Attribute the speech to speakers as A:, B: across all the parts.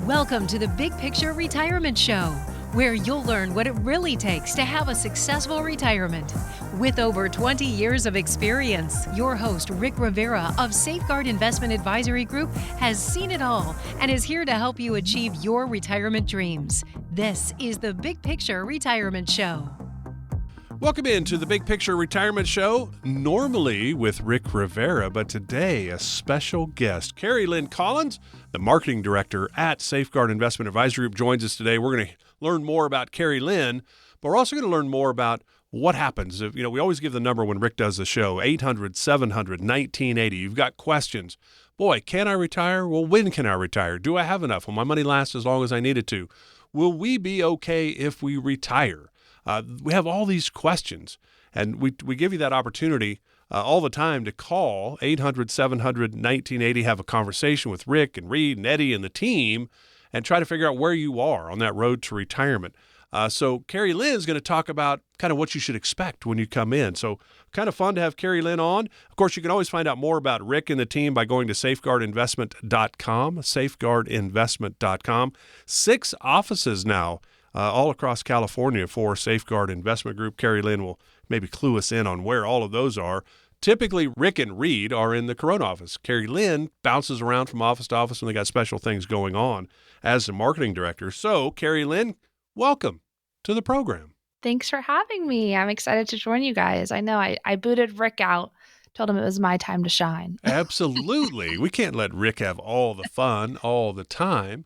A: Welcome to the Big Picture Retirement Show, where you'll learn what it really takes to have a successful retirement. With over 20 years of experience, your host, Rick Rivera of Safeguard Investment Advisory Group, has seen it all and is here to help you achieve your retirement dreams. This is the Big Picture Retirement Show.
B: Welcome into the Big Picture Retirement Show, normally with Rick Rivera, but today a special guest. Kerrilyn Collins, the Marketing Director at Safeguard Investment Advisory Group, joins us today. We're going to learn more about Kerrilyn, but we're also going to learn more about what happens. We always give the number when Rick does the show, 800-700-1980. You've got questions. Boy, can I retire? Well, when can I retire? Do I have enough? Will my money last as long as I need it to? Will we be okay if we retire? We have all these questions, and we give you that opportunity all the time to call 800-700-1980, have a conversation with Rick and Reed and Eddie and the team, and try to figure out where you are on that road to retirement. So Kerrilyn is going to talk about kind of what you should expect when you come in. So kind of fun to have Kerrilyn on. Of course, you can always find out more about Rick and the team by going to safeguardinvestment.com, safeguardinvestment.com. 6 offices now all across California for Safeguard Investment Group. Kerrilyn will maybe clue us in on where all of those are. Typically, Rick and Reed are in the Corona office. Kerrilyn bounces around from office to office, and they got special things going on as the marketing director. So, Kerrilyn, welcome to the program.
C: Thanks for having me. I'm excited to join you guys. I know I booted Rick out, told him it was my time to shine.
B: Absolutely. We can't let Rick have all the fun all the time.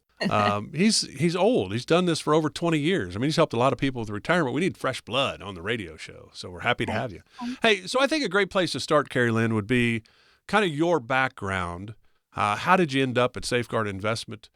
B: He's old. He's done this for over 20 years. I mean, he's helped a lot of people with retirement. We need fresh blood on the radio show, so we're happy to have you. Hey, so I think a great place to start, Kerrilyn, would be kind of your background. How did you end up at Safeguard Investment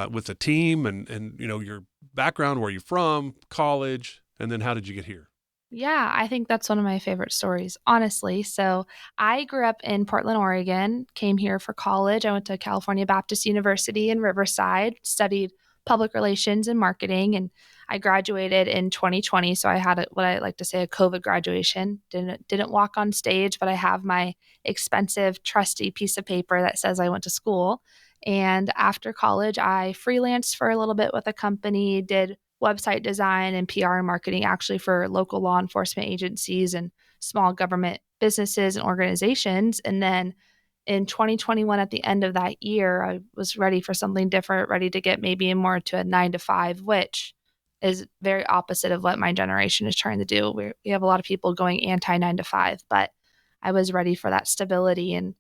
B: with the team, and your background, where you're from, college, and then how did you get here?
C: Yeah, I think that's one of my favorite stories, honestly. So I grew up in Portland, Oregon, came here for college. I went to California Baptist University in Riverside, studied public relations and marketing, and I graduated in 2020. So I had what I like to say a COVID graduation. Didn't walk on stage, but I have my expensive, trusty piece of paper that says I went to school. And after college, I freelanced for a little bit with a company, did website design and PR and marketing actually for local law enforcement agencies and small government businesses and organizations. And then in 2021, at the end of that year, I was ready for something different, ready to get maybe more to a 9-to-5, which is very opposite of what my generation is trying to do. We have a lot of people going anti 9-to-5, but I was ready for that stability and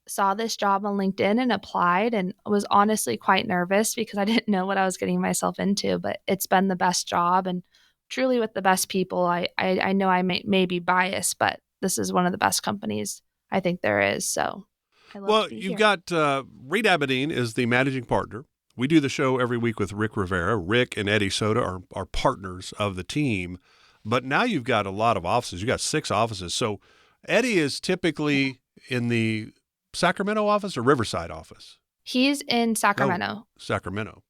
C: saw this job on LinkedIn and applied, and was honestly quite nervous because I didn't know what I was getting myself into, but it's been the best job and truly with the best people. I know I may be biased, but this is one of the best companies I think there is. So I love to be
B: you've
C: here.
B: got Reed Abedin is the managing partner. We do the show every week with Rick Rivera. Rick and Eddie Soda are partners of the team, but now you've got a lot of offices. You've got 6 offices. So Eddie is typically in the Sacramento office or Riverside office?
C: He's in Sacramento.
B: Oh, Sacramento.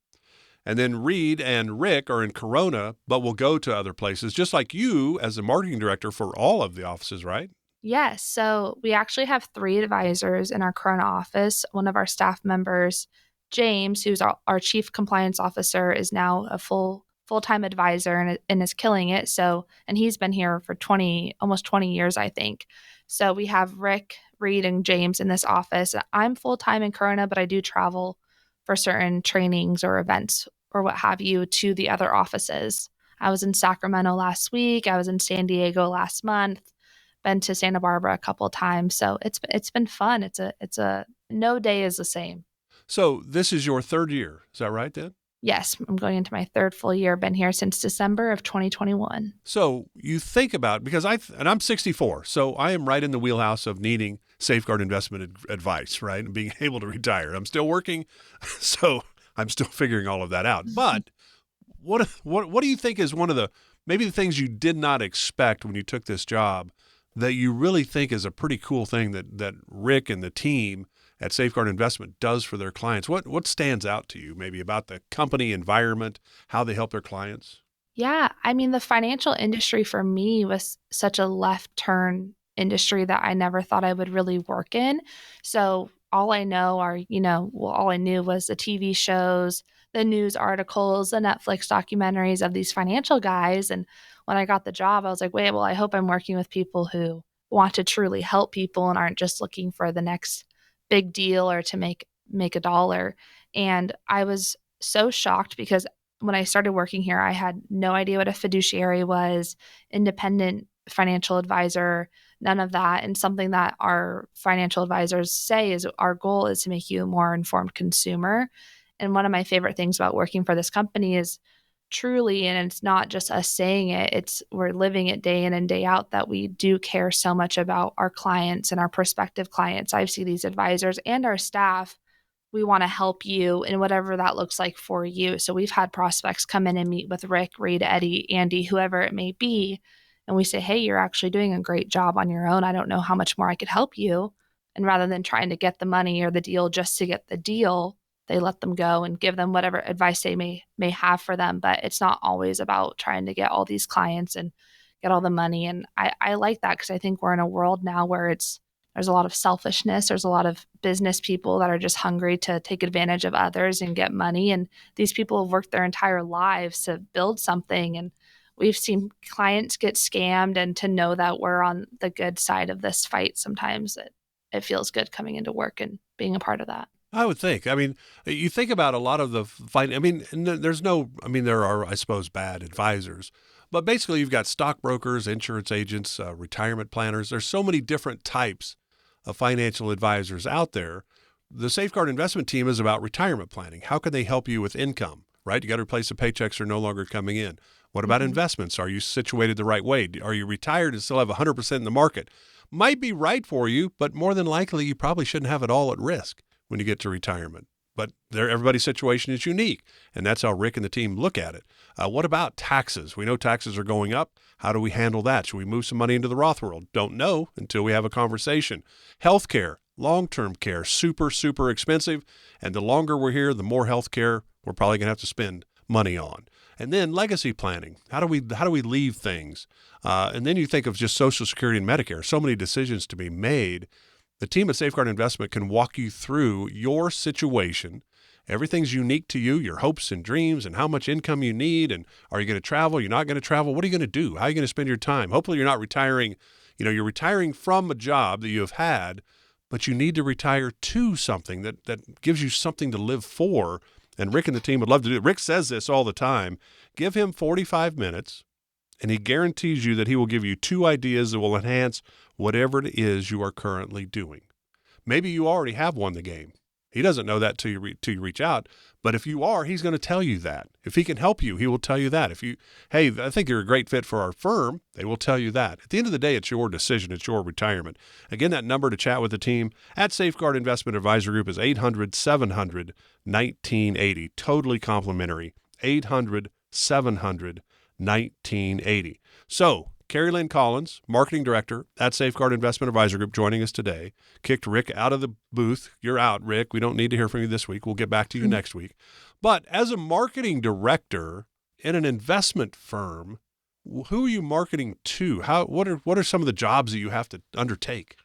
B: And then Reed and Rick are in Corona, but will go to other places, just like you as the marketing director for all of the offices, right?
C: Yes. So we actually have 3 advisors in our Corona office. One of our staff members, James, who's our chief compliance officer, is now a full-time advisor and is killing it. So, and he's been here for almost 20 years, I think. So we have Rick, Reed, and James in this office. I'm full-time in Corona, but I do travel for certain trainings or events or what have you to the other offices. I was in Sacramento last week. I was in San Diego last month. Been to Santa Barbara a couple of times. So it's been fun. It's a no day is the same.
B: So this is your 3rd year. Is that right then?
C: Yes, I'm going into my 3rd full year. Been here since December of 2021.
B: So you think about, because I'm 64, so I am right in the wheelhouse of needing Safeguard investment advice, right? And being able to retire. I'm still working, so I'm still figuring all of that out. But what do you think is one of maybe the things you did not expect when you took this job that you really think is a pretty cool thing that Rick and the team at Safeguard Investment does for their clients? What stands out to you maybe about the company environment, how they help their clients?
C: Yeah, I mean, the financial industry for me was such a left turn industry that I never thought I would really work in. So all I know are, all I knew was the TV shows, the news articles, the Netflix documentaries of these financial guys. And when I got the job, I was like, wait, well, I hope I'm working with people who want to truly help people and aren't just looking for the next big deal or to make a dollar. And I was so shocked because when I started working here, I had no idea what a fiduciary was, independent financial advisor, none of that. And something that our financial advisors say is our goal is to make you a more informed consumer. And one of my favorite things about working for this company is truly, and it's not just us saying it, it's we're living it day in and day out, that we do care so much about our clients and our prospective clients. I see these advisors and our staff. We want to help you in whatever that looks like for you. So we've had prospects come in and meet with Rick, Reed, Eddie, Andy, whoever it may be. And we say, hey, you're actually doing a great job on your own. I don't know how much more I could help you. And rather than trying to get the money or the deal just to get the deal, they let them go and give them whatever advice they may have for them. But it's not always about trying to get all these clients and get all the money. And I like that because I think we're in a world now where there's a lot of selfishness. There's a lot of business people that are just hungry to take advantage of others and get money. And these people have worked their entire lives to build something. And we've seen clients get scammed. And to know that we're on the good side of this fight, sometimes it feels good coming into work and being a part of that.
B: I would think. I mean, you think about a lot of the fight. I mean, there are, I suppose, bad advisors, but basically you've got stockbrokers, insurance agents, retirement planners. There's so many different types of financial advisors out there. The Safeguard investment team is about retirement planning. How can they help you with income, right? You got to replace the paychecks are no longer coming in. What about investments? Are you situated the right way? Are you retired and still have 100% in the market? Might be right for you, but more than likely you probably shouldn't have it all at risk when you get to retirement. But everybody's situation is unique, and that's how Rick and the team look at it. What about taxes? We know taxes are going up. How do we handle that? Should we move some money into the Roth world? Don't know until we have a conversation. Healthcare, long-term care, super, super expensive. And the longer we're here, the more healthcare we're probably going to have to spend money on. And then legacy planning. How do we leave things? And then you think of just Social Security and Medicare. So many decisions to be made. The team at Safeguard Investment can walk you through your situation. Everything's unique to you, your hopes and dreams, and how much income you need. And are you going to travel? You're not going to travel. What are you going to do? How are you going to spend your time? Hopefully you're not retiring. You're retiring from a job that you have had, but you need to retire to something that gives you something to live for. And Rick and the team would love to do it. Rick says this all the time. Give him 45 minutes, and he guarantees you that he will give you 2 ideas that will enhance whatever it is you are currently doing. Maybe you already have won the game. He doesn't know that till you reach out. But if you are, he's going to tell you that. If he can help you, he will tell you that. Hey, I think you're a great fit for our firm, they will tell you that. At the end of the day, it's your decision. It's your retirement. Again, that number to chat with the team at Safeguard Investment Advisor Group is 800-700-1980. Totally complimentary. 800-700-1980. So, Kerrilyn Collins, Marketing Director at Safeguard Investment Advisor Group, joining us today. Kicked Rick out of the booth. You're out, Rick. We don't need to hear from you this week. We'll get back to you next week. But as a marketing director in an investment firm, who are you marketing to? What are some of the jobs that you have to undertake?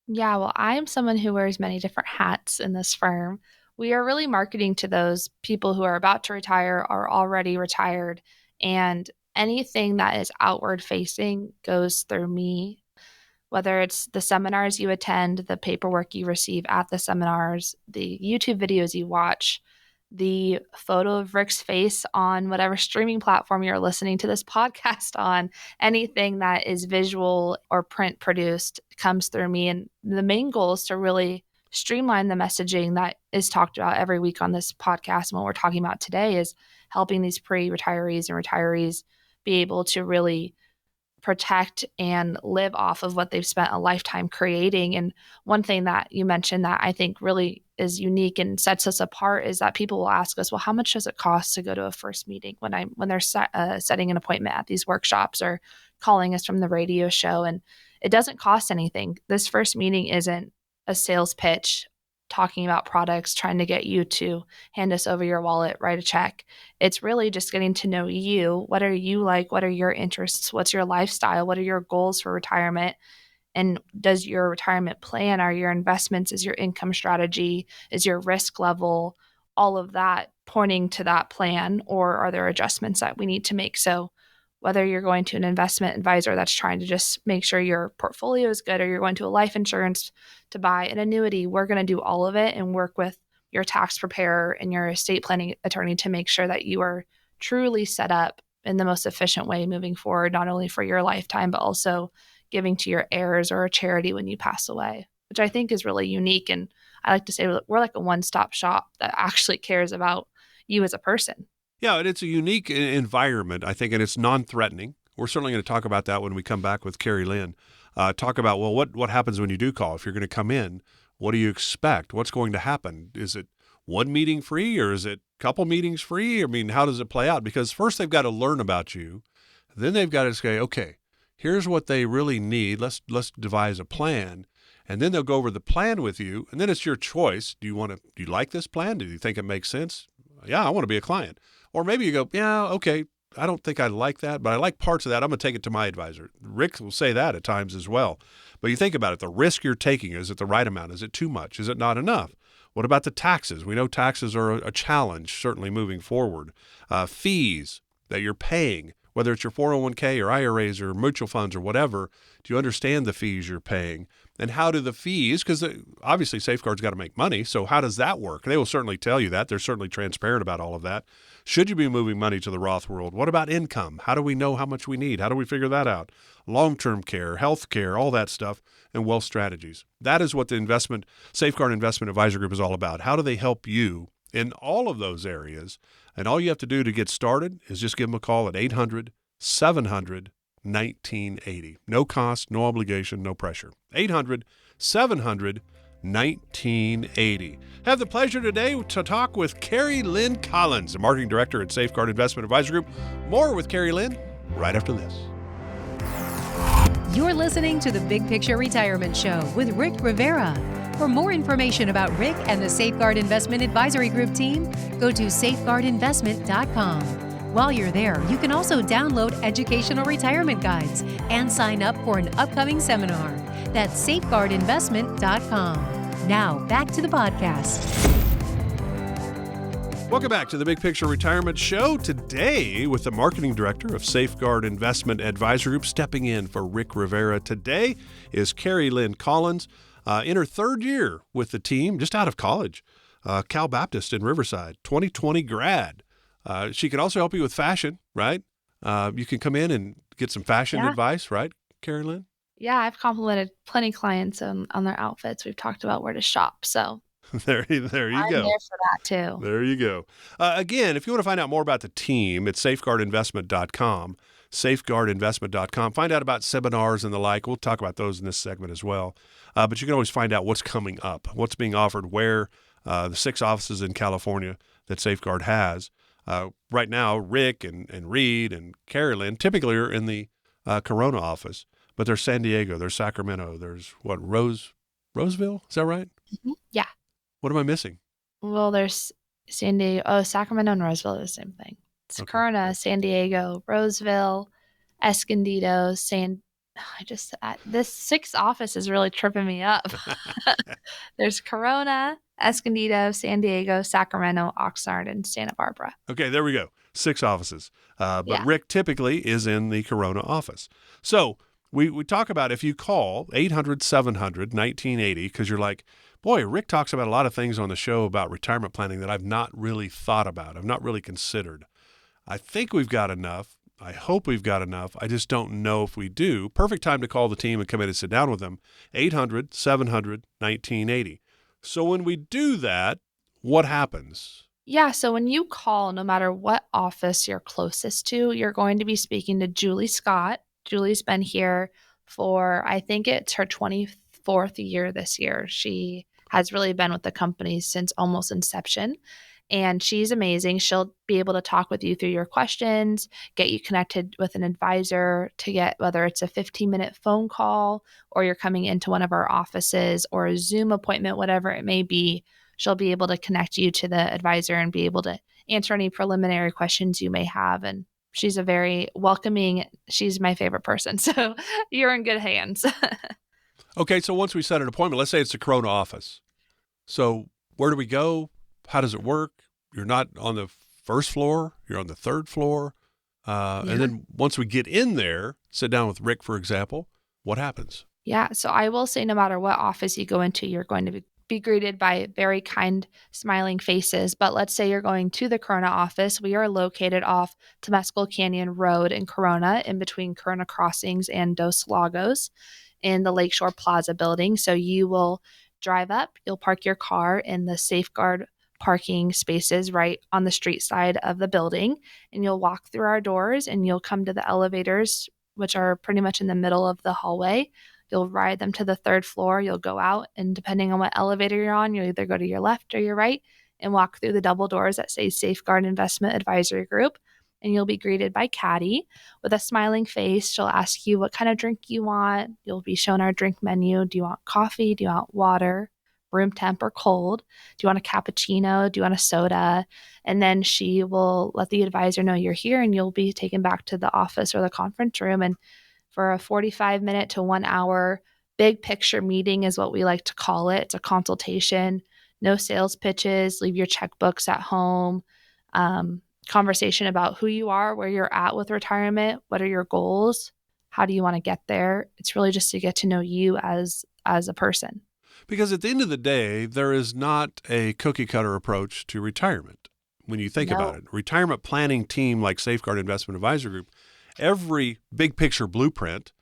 C: Yeah, well, I am someone who wears many different hats in this firm. We are really marketing to those people who are about to retire or already retired, and anything that is outward facing goes through me, whether it's the seminars you attend, the paperwork you receive at the seminars, the YouTube videos you watch, the photo of Rick's face on whatever streaming platform you're listening to this podcast on. Anything that is visual or print produced comes through me. And the main goal is to really streamline the messaging that is talked about every week on this podcast. And what we're talking about today is helping these pre-retirees and retirees be able to really protect and live off of what they've spent a lifetime creating. And one thing that you mentioned that I think really is unique and sets us apart is that people will ask us, well, how much does it cost to go to a first meeting when they're setting an appointment at these workshops or calling us from the radio show? And it doesn't cost anything. This first meeting isn't a sales pitch talking about products, trying to get you to hand us over your wallet, write a check. It's really just getting to know you. What are you like? What are your interests? What's your lifestyle? What are your goals for retirement? And does your retirement plan, are your investments, is your income strategy, is your risk level, all of that pointing to that plan, or are there adjustments that we need to make? So whether you're going to an investment advisor that's trying to just make sure your portfolio is good, or you're going to a life insurance to buy an annuity, we're going to do all of it and work with your tax preparer and your estate planning attorney to make sure that you are truly set up in the most efficient way moving forward, not only for your lifetime, but also giving to your heirs or a charity when you pass away, which I think is really unique. And I like to say we're like a one-stop shop that actually cares about you as a person.
B: Yeah, and it's a unique environment, I think, and it's non-threatening. We're certainly going to talk about that when we come back with Kerrilyn. Talk about, well, what happens when you do call? If you're going to come in, what do you expect? What's going to happen? Is it one meeting free, or is it a couple meetings free? I mean, how does it play out? Because first they've got to learn about you. Then they've got to say, okay, here's what they really need. Let's devise a plan. And then they'll go over the plan with you. And then it's your choice. Do you like this plan? Do you think it makes sense? Yeah, I want to be a client. Or maybe you go, yeah, okay, I don't think I like that, but I like parts of that. I'm going to take it to my advisor. Rick will say that at times as well. But you think about it, the risk you're taking, is it the right amount? Is it too much? Is it not enough? What about the taxes? We know taxes are a challenge, certainly moving forward. Fees that you're paying, whether it's your 401k or IRAs or mutual funds or whatever, do you understand the fees you're paying? And how do the fees, because obviously Safeguard's got to make money, so how does that work? They will certainly tell you that. They're certainly transparent about all of that. Should you be moving money to the Roth world? What about income? How do we know how much we need? How do we figure that out? Long-term care, health care, all that stuff, and wealth strategies. That is what the Safeguard Investment Advisor Group is all about. How do they help you in all of those areas? And all you have to do to get started is just give them a call at 800-700-1980. No cost, no obligation, no pressure. 800-700-1980. Have the pleasure today to talk with Kerrilyn Collins, the Marketing Director at Safeguard Investment Advisor Group. More with Kerrilyn right after this.
A: You're listening to the Big Picture Retirement Show with Rick Rivera. For more information about Rick and the Safeguard Investment Advisory Group team, go to safeguardinvestment.com. While you're there, you can also download educational retirement guides and sign up for an upcoming seminar. That's safeguardinvestment.com. Now, back to the podcast.
B: Welcome back to the Big Picture Retirement Show. Today, with the Marketing Director of Safeguard Investment Advisor Group, stepping in for Rick Rivera today is Kerrilyn Collins, in her third year with the team, just out of college, Cal Baptist in Riverside, 2020 grad. She can also help you with fashion, right? You can come in and get some fashion advice, right, Kerrilyn?
C: Yeah, I've complimented plenty of clients on their outfits. We've talked about where to shop. So
B: there you
C: I'm
B: go.
C: there for that too.
B: There you go. Again, if you want to find out more about the team, it's safeguardinvestment.com, safeguardinvestment.com. Find out about seminars and the like. We'll talk about those in this segment as well. But you can always find out what's coming up, what's being offered, where the 6 offices in California that Safeguard has. Right now, Rick and Reed and Kerrilyn typically are in the Corona office, but there's San Diego, there's Sacramento, there's Roseville? Is that right?
C: Mm-hmm. Yeah.
B: What am I missing?
C: Well, there's San Diego, Sacramento and Roseville are the same thing. It's
B: Okay.
C: Corona, San Diego, Roseville, Escondido, this 6 office is really tripping me up. There's Corona, Escondido, San Diego, Sacramento, Oxnard, and Santa Barbara.
B: Okay, there we go. 6 offices. But
C: Yeah.
B: Rick typically is in the Corona office. So we talk about, if you call 800-700-1980, because you're like, boy, Rick talks about a lot of things on the show about retirement planning that I've not really thought about. I've not really considered. I think we've got enough. I hope we've got enough. I just don't know if we do. Perfect time to call the team and come in and sit down with them. 800-700-1980. So when we do that, what happens?
C: Yeah, so when you call, no matter what office you're closest to, you're going to be speaking to Julie Scott. Julie's been here for, I think it's her 24th year this year. She has really been with the company since almost inception. And she's amazing. She'll be able to talk with you through your questions, get you connected with an advisor to get, whether it's a 15-minute phone call or you're coming into one of our offices or a Zoom appointment, whatever it may be. She'll be able to connect you to the advisor and be able to answer any preliminary questions you may have. And she's a very welcoming, she's my favorite person. So you're in good hands.
B: Okay, so once we set an appointment, let's say it's the Corona office. So where do we go? How does it work? You're not on the first floor, you're on the third floor. And
C: Yeah.
B: then once we get in there, sit down with Rick, for example, what happens?
C: Yeah. So I will say no matter what office you go into, you're going to be greeted by very kind, smiling faces. But let's say you're going to the Corona office. We are located off Temescal Canyon Road in Corona, in between Corona Crossings and Dos Lagos in the Lakeshore Plaza building. So you will drive up, you'll park your car in the Safeguard parking spaces right on the street side of the building, and you'll walk through our doors and you'll come to the elevators, which are pretty much in the middle of the hallway. You'll ride them to the third floor. You'll go out, and depending on what elevator you're on, you'll either go to your left or your right and walk through the double doors that say Safeguard Investment Advisory Group. And you'll be greeted by Caddy with a smiling face. She'll ask you what kind of drink you want. You'll be shown our drink menu. Do you want coffee? Do you want water? Room temp or cold? Do you want a cappuccino? Do you want a soda? And then she will let the advisor know you're here, and you'll be taken back to the office or the conference room. And for a 45-minute to 1 hour big picture meeting is what we like to call it. It's a consultation, no sales pitches, leave your checkbooks at home. Conversation about who you are, where you're at with retirement, what are your goals, how do you want to get there. It's really just to get to know you as a person.
B: Because at the end of the day, there is not a cookie cutter approach to retirement. When you think about
C: No.
B: it, retirement planning team like Safeguard Investment Advisor Group, every big picture blueprint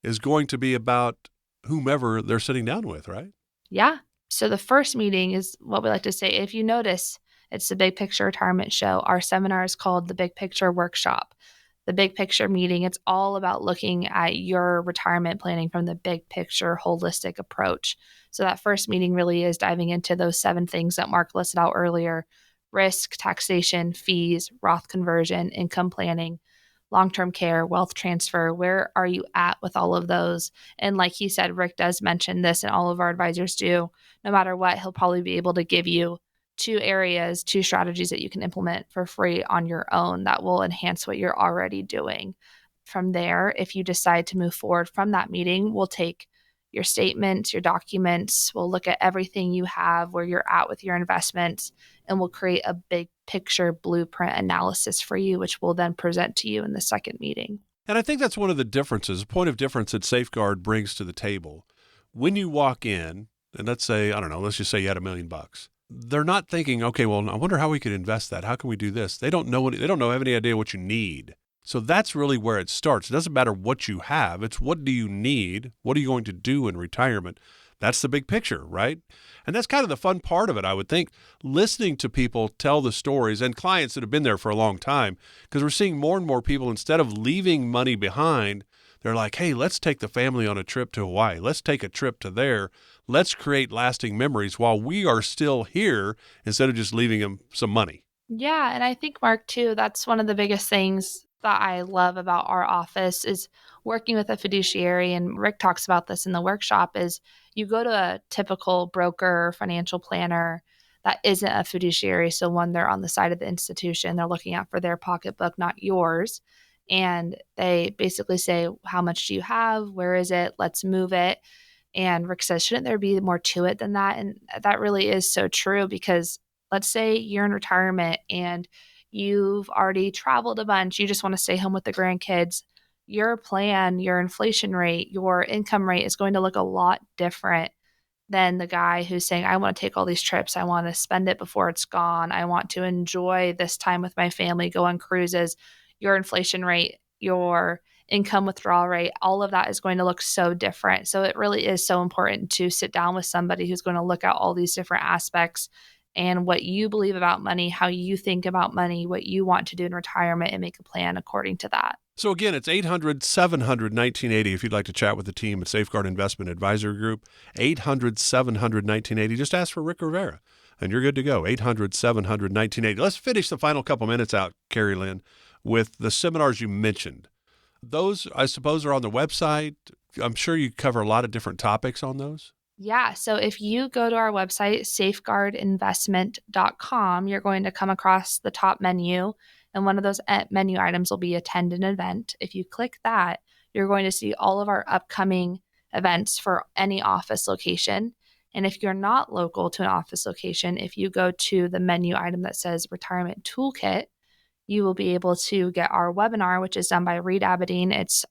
B: is going to be about whomever they're sitting down with, right?
C: Yeah. So the first meeting is what we like to say. If you notice, it's the Big Picture Retirement Show. Our seminar is called the Big Picture Workshop. The Big Picture meeting, it's all about looking at your retirement planning from the big picture holistic approach. So that first meeting really is diving into those 7 things that Mark listed out earlier: risk, taxation, fees, Roth conversion, income planning, long-term care, wealth transfer. Where are you at with all of those? And like he said, Rick does mention this, and all of our advisors do. No matter what, he'll probably be able to give you 2 strategies that you can implement for free on your own that will enhance what you're already doing. From there, if you decide to move forward from that meeting, we'll take your statements, your documents, we'll look at everything you have, where you're at with your investments, and we'll create a big picture blueprint analysis for you, which we'll then present to you in the second meeting.
B: And I think that's one of the differences, a point of difference that Safeguard brings to the table. When you walk in, and let's say, I don't know, let's just say you had $1 million. They're not thinking, okay, well, I wonder how we could invest that. How can we do this? They don't know have any idea what you need. So that's really where it starts. It doesn't matter what you have. It's what do you need? What are you going to do in retirement? That's the big picture, right? And that's kind of the fun part of it, I would think, listening to people tell the stories and clients that have been there for a long time, because we're seeing more and more people, instead of leaving money behind, they're like, hey, let's take the family on a trip to Hawaii. Let's take a trip to there. Let's create lasting memories while we are still here, instead of just leaving them some money.
C: Yeah, and I think, Mark, too, that's one of the biggest things that I love about our office is working with a fiduciary. And Rick talks about this in the workshop. Is you go to a typical broker or financial planner that isn't a fiduciary. So one, they're on the side of the institution, they're looking out for their pocketbook, not yours. And they basically say, how much do you have? Where is it? Let's move it. And Rick says, shouldn't there be more to it than that? And that really is so true, because let's say you're in retirement and you've already traveled a bunch, you just want to stay home with the grandkids. Your plan, your inflation rate, your income rate is going to look a lot different than the guy who's saying, I want to take all these trips. I want to spend it before it's gone. I want to enjoy this time with my family, go on cruises. Your inflation rate, your income withdrawal rate, all of that is going to look so different. So it really is so important to sit down with somebody who's going to look at all these different aspects and what you believe about money, how you think about money, what you want to do in retirement, and make a plan according to that.
B: So again, it's 800-700-1980 if you'd like to chat with the team at Safeguard Investment Advisory Group. 800-700-1980. Just ask for Rick Rivera, and you're good to go. 800-700-1980. Let's finish the final couple minutes out, Kerrilyn, with the seminars you mentioned. Those, I suppose, are on the website. I'm sure you cover a lot of different topics on those.
C: Yeah. So if you go to our website, safeguardinvestment.com, you're going to come across the top menu. And one of those menu items will be attend an event. If you click that, you're going to see all of our upcoming events for any office location. And if you're not local to an office location, if you go to the menu item that says Retirement Toolkit, you will be able to get our webinar, which is done by Reed Aberdeen. It's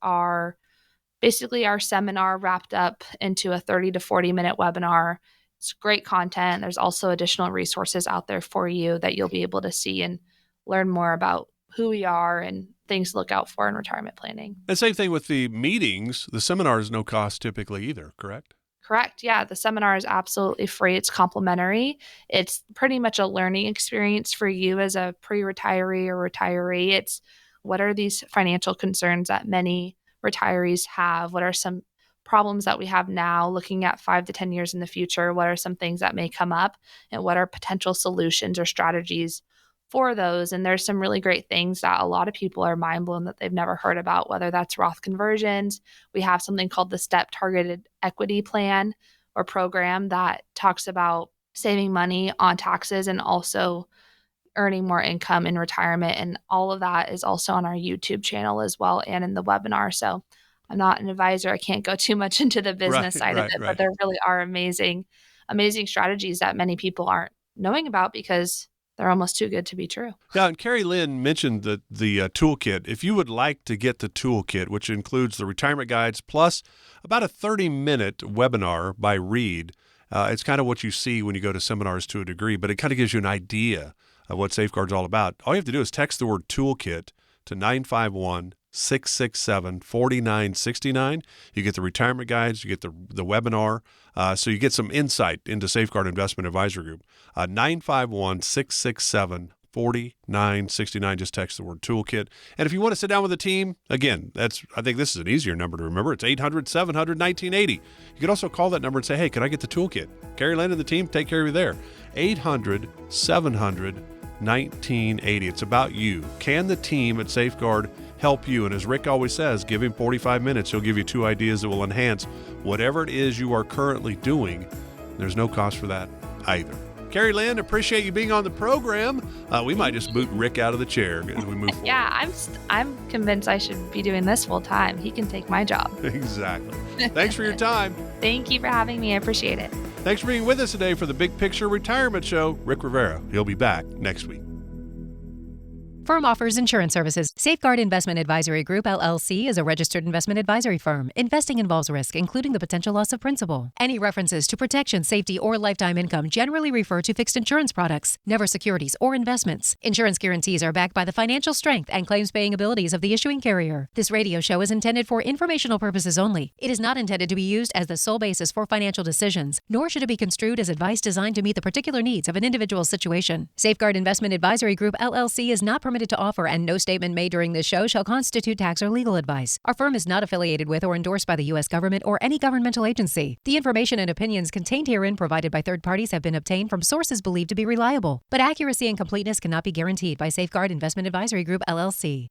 C: basically our seminar wrapped up into a 30 to 40 minute webinar. It's great content. There's also additional resources out there for you that you'll be able to see and learn more about who we are and things to look out for in retirement planning.
B: And same thing with the meetings. The seminar is no cost typically either, correct?
C: Correct. Yeah. The seminar is absolutely free. It's complimentary. It's pretty much a learning experience for you as a pre-retiree or retiree. It's what are these financial concerns that many retirees have? What are some problems that we have now looking at 5 to 10 years in the future? What are some things that may come up and what are potential solutions or strategies for those? And there's some really great things that a lot of people are mind blown that they've never heard about, whether that's Roth conversions. We have something called the Step Targeted Equity Plan or program that talks about saving money on taxes and also earning more income in retirement. And all of that is also on our YouTube channel as well and in the webinar. So I'm not an advisor. I can't go too much into the business side of it, but there really are amazing strategies that many people aren't knowing about because they're almost too good to be true.
B: Yeah, and Kerrilyn mentioned the toolkit. If you would like to get the toolkit, which includes the retirement guides plus about a 30-minute webinar by Reed, it's kind of what you see when you go to seminars to a degree, but it kind of gives you an idea of what Safeguard's all about. All you have to do is text the word toolkit to 951-667-4969. You get the retirement guides, you get the webinar, so you get some insight into Safeguard Investment Advisory Group. 951-667-4969. Just text the word toolkit. And if you want to sit down with the team, again, I think this is an easier number to remember. It's 800-700-1980. You can also call that number and say, hey, can I get the toolkit? Kerrilyn and the team take care of you there. 800-700-1980. It's about you. Can the team at Safeguard help you? And as Rick always says, give him 45 minutes. He'll give you 2 ideas that will enhance whatever it is you are currently doing. There's no cost for that either. Kerrilyn, appreciate you being on the program. We might just boot Rick out of the chair as we move forward.
C: Yeah, I'm convinced I should be doing this full time. He can take my job.
B: Exactly. Thanks for your time.
C: Thank you for having me. I appreciate it.
B: Thanks for being with us today for the Big Picture Retirement Show. Rick Rivera. He'll be back next week.
A: Firm offers insurance services. Safeguard Investment Advisory Group, LLC, is a registered investment advisory firm. Investing involves risk, including the potential loss of principal. Any references to protection, safety, or lifetime income generally refer to fixed insurance products, never securities or investments. Insurance guarantees are backed by the financial strength and claims-paying abilities of the issuing carrier. This radio show is intended for informational purposes only. It is not intended to be used as the sole basis for financial decisions, nor should it be construed as advice designed to meet the particular needs of an individual's situation. Safeguard Investment Advisory Group, LLC, is not permitted to offer, and no statement made during this show shall constitute tax or legal advice. Our firm is not affiliated with or endorsed by the U.S. government or any governmental agency. The information and opinions contained herein provided by third parties have been obtained from sources believed to be reliable, but accuracy and completeness cannot be guaranteed by Safeguard Investment Advisory Group, LLC.